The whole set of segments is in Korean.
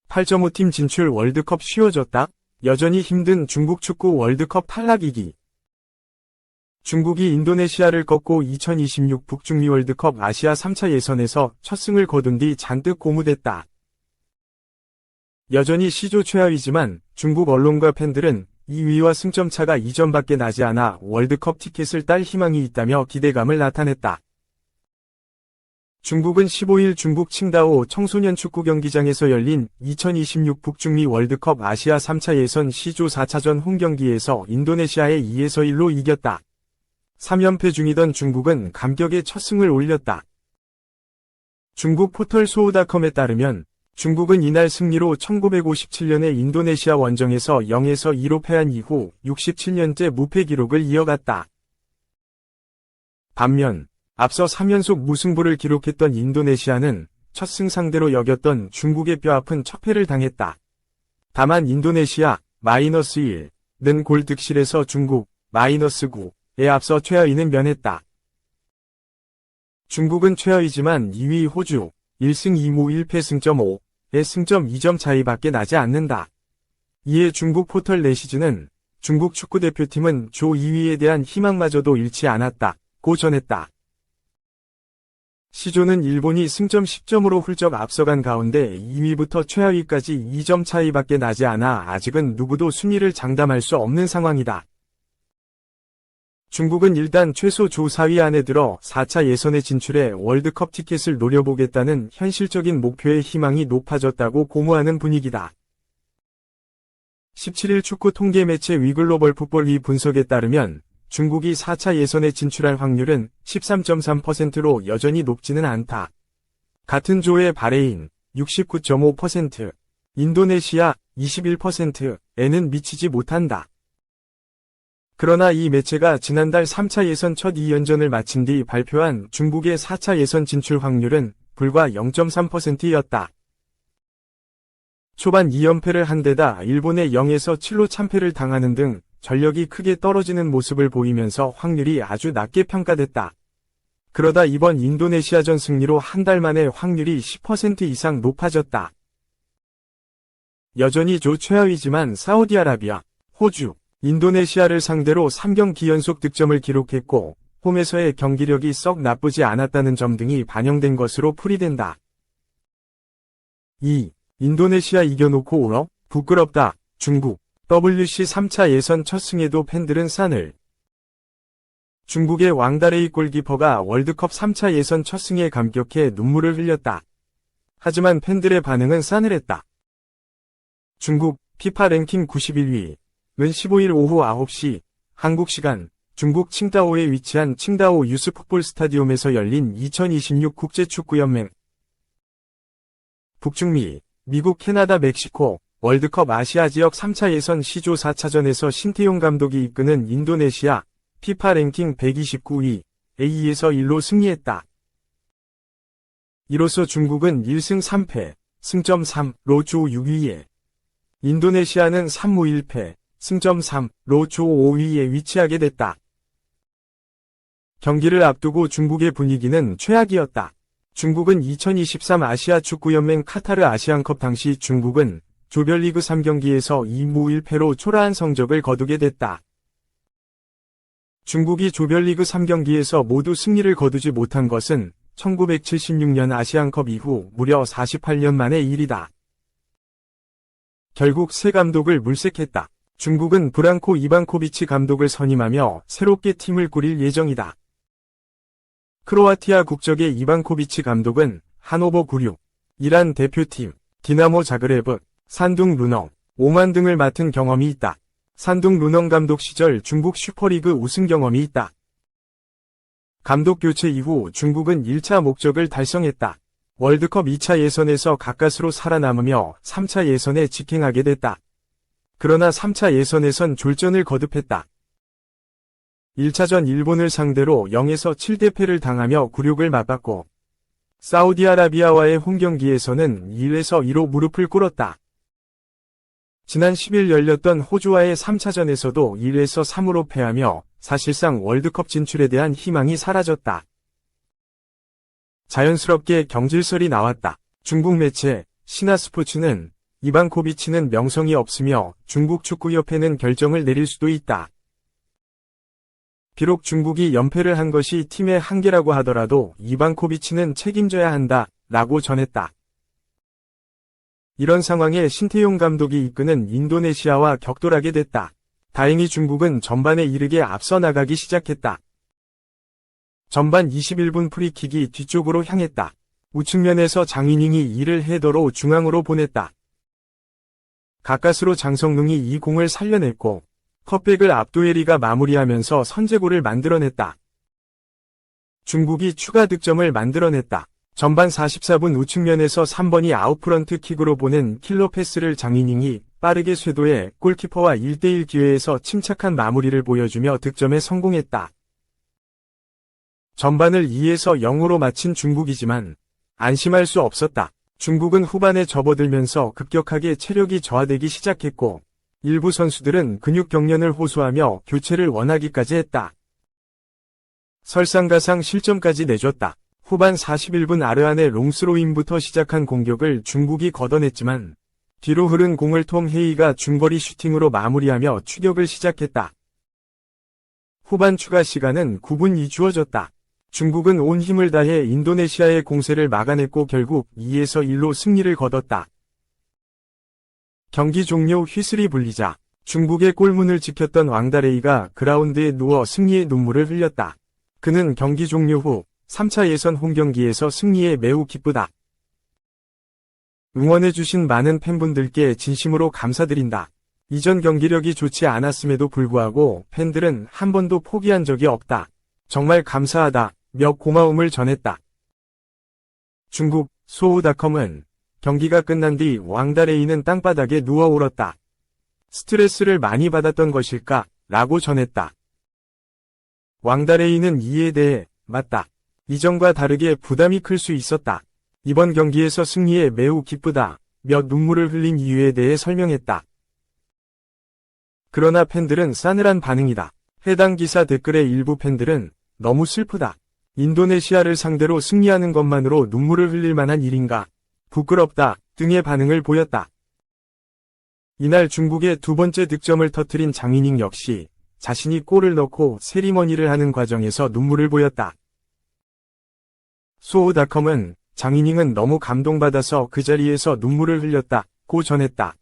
8.5팀 진출 월드컵 쉬워졌다. 여전히 힘든 중국 축구 월드컵 탈락이기. 중국이 인도네시아를 꺾고 2026 북중미 월드컵 아시아 3차 예선에서 첫 승을 거둔 뒤 잔뜩 고무됐다. 여전히 C조 최하위지만 중국 언론과 팬들은 2위와 승점차가 2점밖에 나지 않아 월드컵 티켓을 딸 희망이 있다며 기대감을 나타냈다. 중국은 15일 중국 칭다오 청소년 축구 경기장에서 열린 2026 북중미 월드컵 아시아 3차 예선 C조 4차전 홈경기에서 인도네시아에 2에서 1로 이겼다. 3연패 중이던 중국은 감격의 첫 승을 올렸다. 중국 포털 소우닷컴에 따르면 중국은 이날 승리로 1957년에 인도네시아 원정에서 0에서 2로 패한 이후 67년째 무패 기록을 이어갔다. 반면 앞서 3연속 무승부를 기록했던 인도네시아는 첫 승 상대로 여겼던 중국의 뼈아픈 첫 패를 당했다. 다만 인도네시아 -1는 골 득실에서 중국 -9에 앞서 최하위는 면했다. 중국은 최하위지만 2위 호주 1승 2무 1패 승점 5의 승점 2점 차이밖에 나지 않는다. 이에 중국 포털 내시즌은 중국 축구대표팀은 조 2위에 대한 희망마저도 잃지 않았다고 전했다. C조는 일본이 승점 10점으로 훌쩍 앞서간 가운데 2위부터 최하위까지 2점 차이밖에 나지 않아 아직은 누구도 순위를 장담할 수 없는 상황이다. 중국은 일단 최소 조 4위 안에 들어 4차 예선에 진출해 월드컵 티켓을 노려보겠다는 현실적인 목표의 희망이 높아졌다고 고무하는 분위기다. 17일 축구 통계 매체 위글로벌 풋볼 분석에 따르면 중국이 4차 예선에 진출할 확률은 13.3%로 여전히 높지는 않다. 같은 조의 바레인 69.5%, 인도네시아 21%에는 미치지 못한다. 그러나 이 매체가 지난달 3차 예선 첫 2연전을 마친 뒤 발표한 중국의 4차 예선 진출 확률은 불과 0.3%였다. 초반 2연패를 한 데다 일본에 0에서 7로 참패를 당하는 등 전력이 크게 떨어지는 모습을 보이면서 확률이 아주 낮게 평가됐다. 그러다 이번 인도네시아전 승리로 한 달 만에 확률이 10% 이상 높아졌다. 여전히 조 최하위지만 사우디아라비아, 호주, 인도네시아를 상대로 3경기 연속 득점을 기록했고 홈에서의 경기력이 썩 나쁘지 않았다는 점 등이 반영된 것으로 풀이된다. 2. 인도네시아 이겨놓고 울어? 부끄럽다. 중국 WC 3차 예선 첫 승에도 팬들은 싼을. 중국의 왕다레이 골키퍼가 월드컵 3차 예선 첫 승에 감격해 눈물을 흘렸다. 하지만 팬들의 반응은 싸늘했다. 중국 피파 랭킹 91위는 15일 오후 9시 한국 시간 중국 칭다오에 위치한 칭다오 유스풋볼 스타디움에서 열린 2026 국제축구연맹 북중미, 미국, 캐나다, 멕시코 월드컵 아시아 지역 3차 예선 C조 4차전에서 신태용 감독이 이끄는 인도네시아 피파 랭킹 129위 A에서 1로 승리했다. 이로써 중국은 1승 3패, 승점 3로 조 6위에, 인도네시아는 3무 1패, 승점 3로 조 5위에 위치하게 됐다. 경기를 앞두고 중국의 분위기는 최악이었다. 중국은 2023 아시아 축구연맹 카타르 아시안컵 당시 중국은 조별리그 3경기에서 2무 1패로 초라한 성적을 거두게 됐다. 중국이 조별리그 3경기에서 모두 승리를 거두지 못한 것은 1976년 아시안컵 이후 무려 48년 만의 일이다. 결국 새 감독을 물색했다. 중국은 브랑코 이반코비치 감독을 선임하며 새롭게 팀을 꾸릴 예정이다. 크로아티아 국적의 이반코비치 감독은 하노버 96, 이란 대표팀, 디나모 자그레브, 산둥 루넝, 오만 등을 맡은 경험이 있다. 산둥 루넝 감독 시절 중국 슈퍼리그 우승 경험이 있다. 감독 교체 이후 중국은 1차 목적을 달성했다. 월드컵 2차 예선에서 가까스로 살아남으며 3차 예선에 직행하게 됐다. 그러나 3차 예선에선 졸전을 거듭했다. 1차전 일본을 상대로 0에서 7대패를 당하며 굴욕을 맛봤고 사우디아라비아와의 홈경기에서는 1에서 2로 무릎을 꿇었다. 지난 10일 열렸던 호주와의 3차전에서도 1에서 3으로 패하며 사실상 월드컵 진출에 대한 희망이 사라졌다. 자연스럽게 경질설이 나왔다. 중국 매체 신화스포츠는 이반코비치는 명성이 없으며 중국 축구협회는 결정을 내릴 수도 있다. 비록 중국이 연패를 한 것이 팀의 한계라고 하더라도 이반코비치는 책임져야 한다, 라고 전했다. 이런 상황에 신태용 감독이 이끄는 인도네시아와 격돌하게 됐다. 다행히 중국은 전반에 이르게 앞서 나가기 시작했다. 전반 21분 프리킥이 뒤쪽으로 향했다. 우측면에서 장이닝이 이를 헤더로 중앙으로 보냈다. 가까스로 장성능이 이 공을 살려냈고 컵백을 압도에리가 마무리하면서 선제골을 만들어냈다. 중국이 추가 득점을 만들어냈다. 전반 44분 우측면에서 3번이 아웃프런트 킥으로 보낸 킬러 패스를 장이닝이 빠르게 쇄도해 골키퍼와 1대1 기회에서 침착한 마무리를 보여주며 득점에 성공했다. 전반을 2에서 0으로 마친 중국이지만 안심할 수 없었다. 중국은 후반에 접어들면서 급격하게 체력이 저하되기 시작했고 일부 선수들은 근육 경련을 호소하며 교체를 원하기까지 했다. 설상가상 실점까지 내줬다. 후반 41분 아르안의 롱스로잉부터 시작한 공격을 중국이 걷어냈지만 뒤로 흐른 공을 톰 헤이가 중거리 슈팅으로 마무리하며 추격을 시작했다. 후반 추가 시간은 9분이 주어졌다. 중국은 온 힘을 다해 인도네시아의 공세를 막아냈고 결국 2에서 1로 승리를 거뒀다. 경기 종료 휘슬이 불리자 중국의 골문을 지켰던 왕다레이가 그라운드에 누워 승리의 눈물을 흘렸다. 그는 경기 종료 후 3차 예선 홈경기에서 승리에 매우 기쁘다. 응원해주신 많은 팬분들께 진심으로 감사드린다. 이전 경기력이 좋지 않았음에도 불구하고 팬들은 한 번도 포기한 적이 없다. 정말 감사하다. 며 고마움을 전했다. 중국 소우닷컴은 경기가 끝난 뒤 왕다레이는 땅바닥에 누워 울었다. 스트레스를 많이 받았던 것일까? 라고 전했다. 왕다레이는 이에 대해 맞다. 이전과 다르게 부담이 클 수 있었다. 이번 경기에서 승리에 매우 기쁘다. 며 눈물을 흘린 이유에 대해 설명했다. 그러나 팬들은 싸늘한 반응이다. 해당 기사 댓글의 일부 팬들은 너무 슬프다. 인도네시아를 상대로 승리하는 것만으로 눈물을 흘릴 만한 일인가? 부끄럽다. 등의 반응을 보였다. 이날 중국의 두 번째 득점을 터뜨린 장이닝 역시 자신이 골을 넣고 세리머니를 하는 과정에서 눈물을 보였다. 소우닷컴은 장이닝은 너무 감동받아서 그 자리에서 눈물을 흘렸다고 전했다.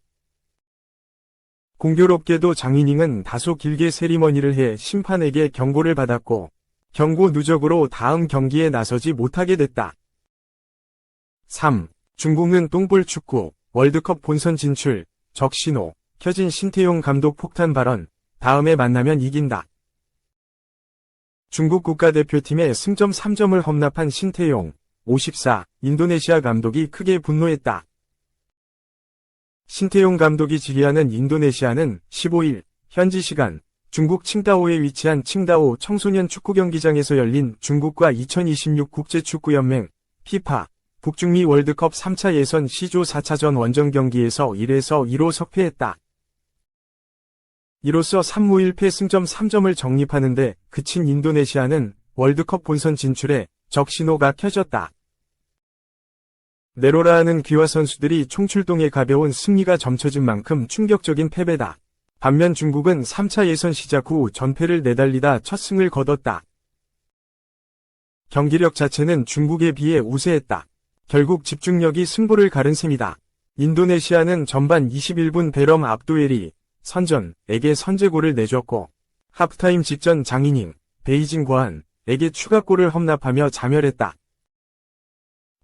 공교롭게도 장이닝은 다소 길게 세리머니를 해 심판에게 경고를 받았고 경고 누적으로 다음 경기에 나서지 못하게 됐다. 3. 중국은 똥볼 축구, 월드컵 본선 진출, 적신호, 켜진 신태용 감독 폭탄 발언, 다음에 만나면 이긴다. 중국 국가대표팀의 승점 3점을 험납한 신태용, 54, 인도네시아 감독이 크게 분노했다. 신태용 감독이 지휘하는 인도네시아는 15일, 현지 시간, 중국 칭다오에 위치한 칭다오 청소년 축구 경기장에서 열린 중국과 2026 국제축구연맹 FIFA 북중미 월드컵 3차 예선 C조 4차전 원정 경기에서 1에서 2로 석패했다. 이로써 3무 1패 승점 3점을 정립하는 데 그친 인도네시아는 월드컵 본선 진출에 적신호가 켜졌다. 네로라하는 귀화 선수들이 총출동에 가벼운 승리가 점쳐진 만큼 충격적인 패배다. 반면 중국은 3차 예선 시작 후 전패를 내달리다 첫 승을 거뒀다. 경기력 자체는 중국에 비해 우세했다. 결국 집중력이 승부를 가른 셈이다. 인도네시아는 전반 21분 베럼 압도에리 선전에게 선제골을 내줬고 하프타임 직전 장이닝, 베이징 과한에게 추가골을 험납하며 자멸했다.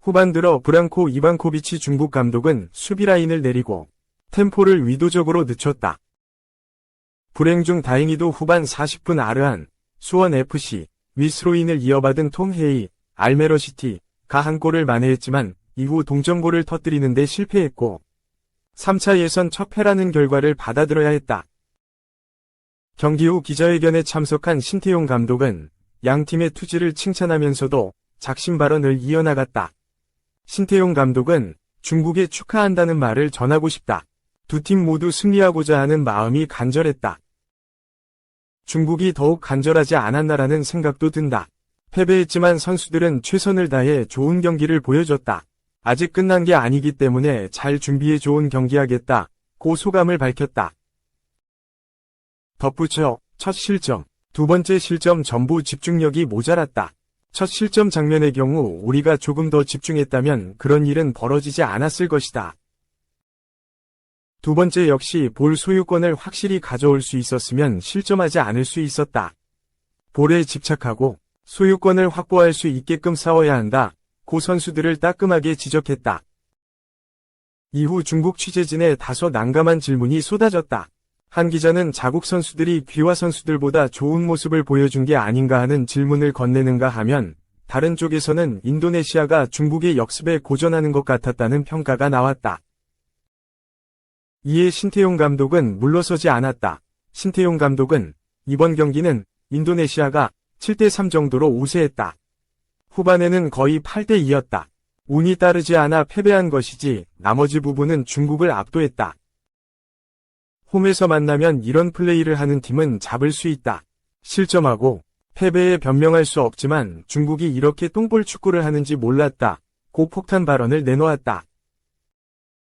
후반 들어 브랑코 이반코비치 중국 감독은 수비 라인을 내리고 템포를 위도적으로 늦췄다. 불행 중 다행히도 후반 40분 아르안, 수원FC, 위스로인을 이어받은 톰 헤이, 알메러시티가 한 골을 만회했지만 이후 동점골을 터뜨리는 데 실패했고 3차 예선 첫 패라는 결과를 받아들여야 했다. 경기 후 기자회견에 참석한 신태용 감독은 양 팀의 투지를 칭찬하면서도 작심 발언을 이어나갔다. 신태용 감독은 중국에 축하한다는 말을 전하고 싶다. 두 팀 모두 승리하고자 하는 마음이 간절했다. 중국이 더욱 간절하지 않았나라는 생각도 든다. 패배했지만 선수들은 최선을 다해 좋은 경기를 보여줬다. 아직 끝난 게 아니기 때문에 잘 준비해 좋은 경기하겠다. 고 소감을 밝혔다. 덧붙여 첫 실점, 두 번째 실점 전부 집중력이 모자랐다. 첫 실점 장면의 경우 우리가 조금 더 집중했다면 그런 일은 벌어지지 않았을 것이다. 두 번째 역시 볼 소유권을 확실히 가져올 수 있었으면 실점하지 않을 수 있었다. 볼에 집착하고 소유권을 확보할 수 있게끔 싸워야 한다. 고 선수들을 따끔하게 지적했다. 이후 중국 취재진의 다소 난감한 질문이 쏟아졌다. 한 기자는 자국 선수들이 귀화 선수들보다 좋은 모습을 보여준 게 아닌가 하는 질문을 건네는가 하면 다른 쪽에서는 인도네시아가 중국의 역습에 고전하는 것 같았다는 평가가 나왔다. 이에 신태용 감독은 물러서지 않았다. 신태용 감독은 이번 경기는 인도네시아가 7대3 정도로 우세했다. 후반에는 거의 8대2였다. 운이 따르지 않아 패배한 것이지 나머지 부분은 중국을 압도했다. 홈에서 만나면 이런 플레이를 하는 팀은 잡을 수 있다. 실점하고 패배에 변명할 수 없지만 중국이 이렇게 똥볼 축구를 하는지 몰랐다. 고 폭탄 발언을 내놓았다.